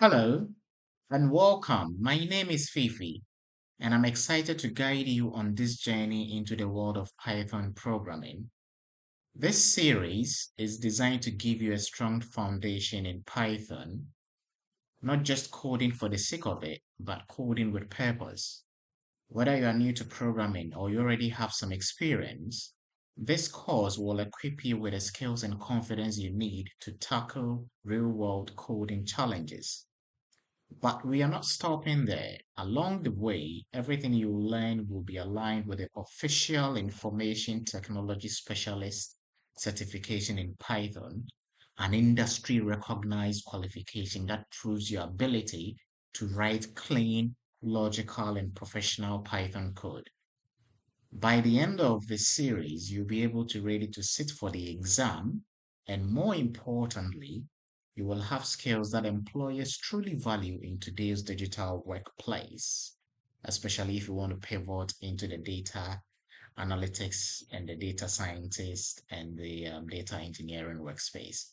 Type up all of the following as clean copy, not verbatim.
Hello and welcome. My name is Fifi, and I'm excited to guide you on this journey into the world of Python programming. This series is designed to give you a strong foundation in Python, not just coding for the sake of it, but coding with purpose. Whether you are new to programming or you already have some experience, this course will equip you with the skills and confidence you need to tackle real world coding challenges. But we are not stopping there. Along the way, everything you learn will be aligned with the official Information Technology Specialist certification in Python, an industry recognized qualification that proves your ability to write clean, logical, and professional Python code. By the end of this series, you'll be able to ready to sit for the exam, and more importantly, you will have skills that employers truly value in today's digital workplace, especially if you want to pivot into the data analytics and the data scientist and the data engineering workspace.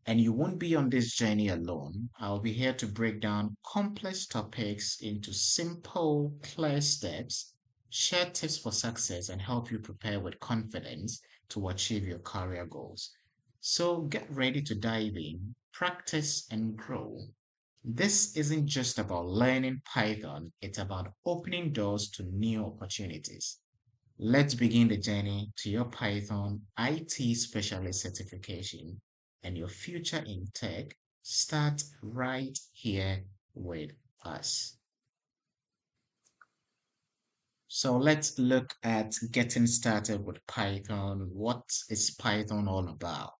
And you won't be on this journey alone. I'll be here to break down complex topics into simple, clear steps, share tips for success, and help you prepare with confidence to achieve your career goals. So get ready to dive in, practice, and grow. This isn't just about learning Python, it's about opening doors to new opportunities. Let's begin the journey to your Python IT specialist certification and your future in tech. Start right here with us. So let's look at getting started with Python. What is Python all about?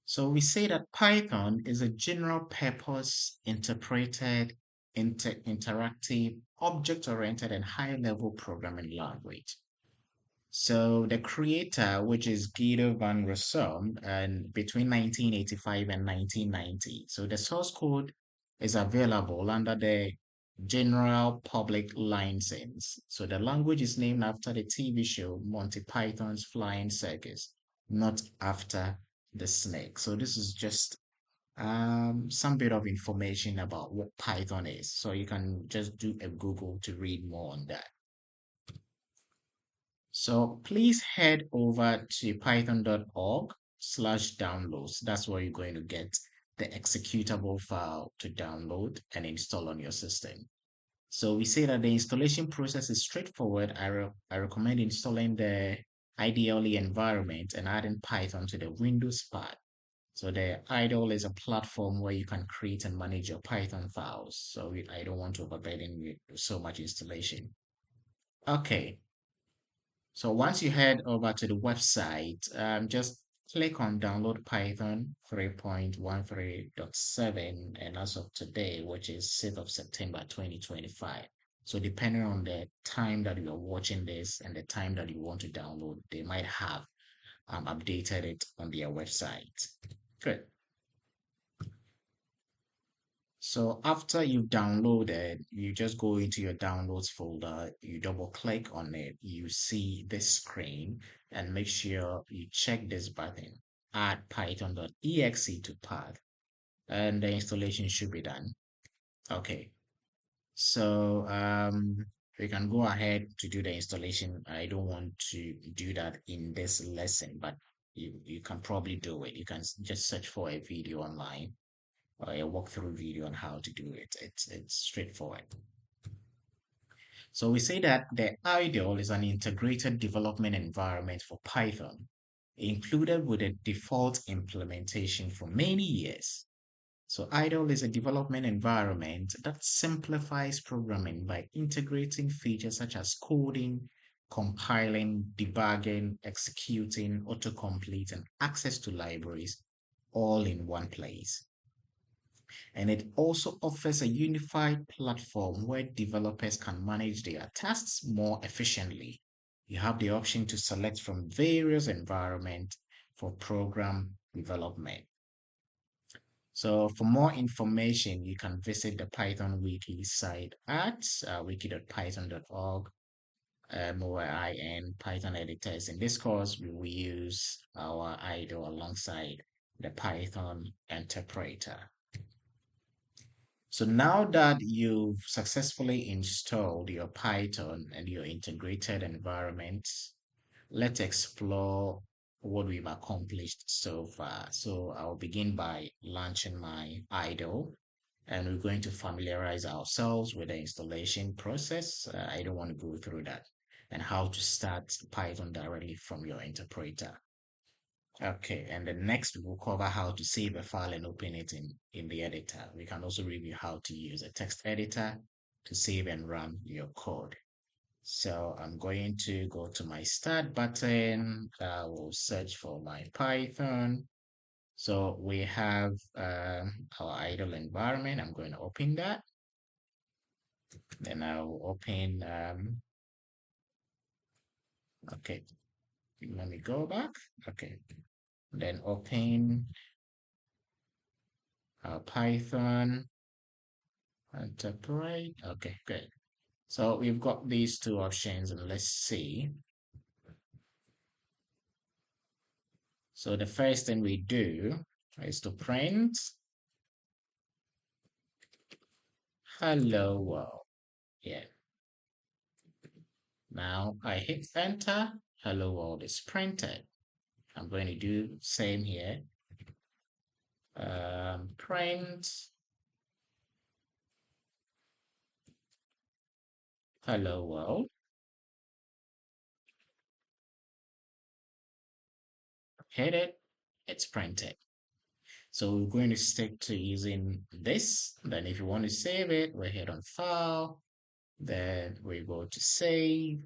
So we say that Python is a general purpose interpreted, interactive, object-oriented, and high-level programming language. So the creator, which is Guido van Rossum, and between 1985 and 1990. So the source code is available under the general public license. So the language is named after the TV show Monty Python's Flying Circus, not after the snake. So this is just some bit of information about what Python is. So you can just do a Google to read more on that. So please head over to python.org/downloads. That's where you're going to get the executable file to download and install on your system. So we say that the installation process is straightforward. I recommend installing the IDLE environment and adding Python to the Windows part. So the IDLE is a platform where you can create and manage your Python files. So I don't want to overburden you with so much installation. Okay, so once you head over to the website, just click on download Python 3.13.7 and as of today, which is 6th of September 2025. So depending on the time that you are watching this and the time that you want to download, they might have updated it on their website. Good. So after you've downloaded, you just go into your downloads folder, you double click on it, you see this screen, and make sure you check this button, add python.exe to path, and the installation should be done. Okay, so we can go ahead to do the installation. I don't want to do that in this lesson, but you can probably do it. You can just search for a video online a walkthrough video on how to do it. It's straightforward. So we say that the IDLE is an integrated development environment for Python, included with a default implementation for many years. So IDLE is a development environment that simplifies programming by integrating features such as coding, compiling, debugging, executing, autocomplete, and access to libraries all in one place. And it also offers a unified platform where developers can manage their tasks more efficiently. You have the option to select from various environments for program development. So for more information, you can visit the Python Wiki site at wiki.python.org, OIN Python editors. In this course, we will use our IDLE alongside the Python interpreter. So now that you've successfully installed your Python and your integrated environment, let's explore what we've accomplished so far. So I'll begin by launching my idle, and we're going to familiarize ourselves with the installation process. I don't want to go through that, and how to start Python directly from your interpreter. Okay, and the next we'll cover how to save a file and open it in the editor. We can also review how to use a text editor to save and run your code. So I'm going to go to my start button. I will search for my Python. So we have our idle environment. I'm going to open that. Then I'll open, okay, let me go back. Okay, then open Python interpret. Okay, good. So we've got these two options, and let's see. So the first thing we do is to print hello world. Yeah. Now I hit enter. Hello world is printed. I'm going to do same here. Print hello world. Hit it. It's printed. So we're going to stick to using this. Then if you want to save it, we hit on file. Then we go to save.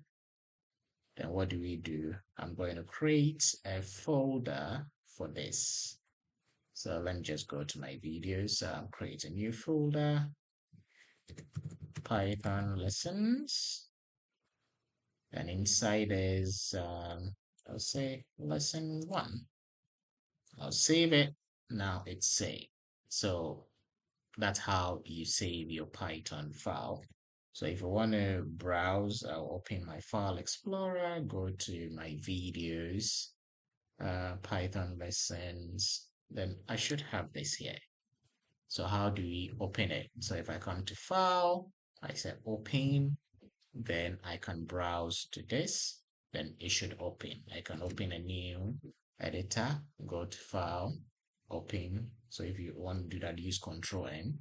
Then what do we do? I'm going to create a folder for this. So let me just go to my videos. Create a new folder, Python lessons. And inside is, I'll say lesson one. I'll save it. Now it's saved. So that's how you save your Python file. So if you want to browse, I'll open my file explorer, go to my videos, Python lessons, then I should have this here. So how do we open it? So if I come to file, I say open, then I can browse to this, then it should open. I can open a new editor, go to file, open. So if you want to do that, use Control N,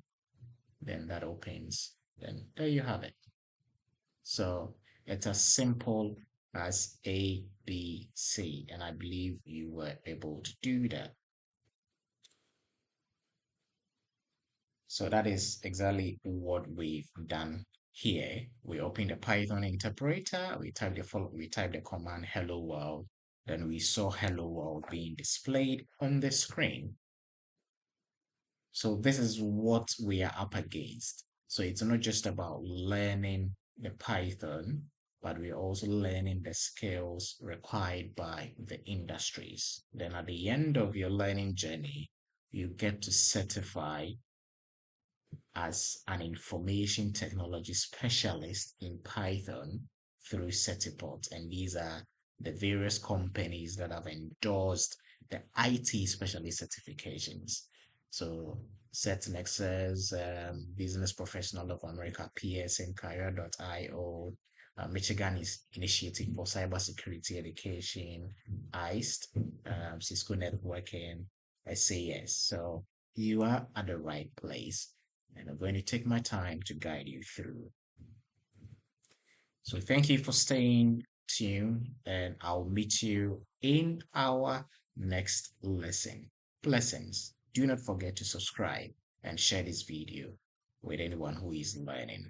then that opens. Then there you have it. So it's as simple as A, B, C, and I believe you were able to do that. So that is exactly what we've done here. We open the Python interpreter, we type the command hello world, then we saw hello world being displayed on the screen. So this is what we are up against. So it's not just about learning the Python, but we're also learning the skills required by the industries. Then at the end of your learning journey, you get to certify as an information technology specialist in Python through Certiport. And these are the various companies that have endorsed the IT specialist certifications. So CertNexus, Business Professional of America, PSN, Career.io, Michigan is Initiative for Cybersecurity Education, ICE, Cisco Networking, SAS. So you are at the right place, and I'm going to take my time to guide you through. So thank you for staying tuned, and I'll meet you in our next lesson. Lessons. Do not forget to subscribe and share this video with anyone who is learning.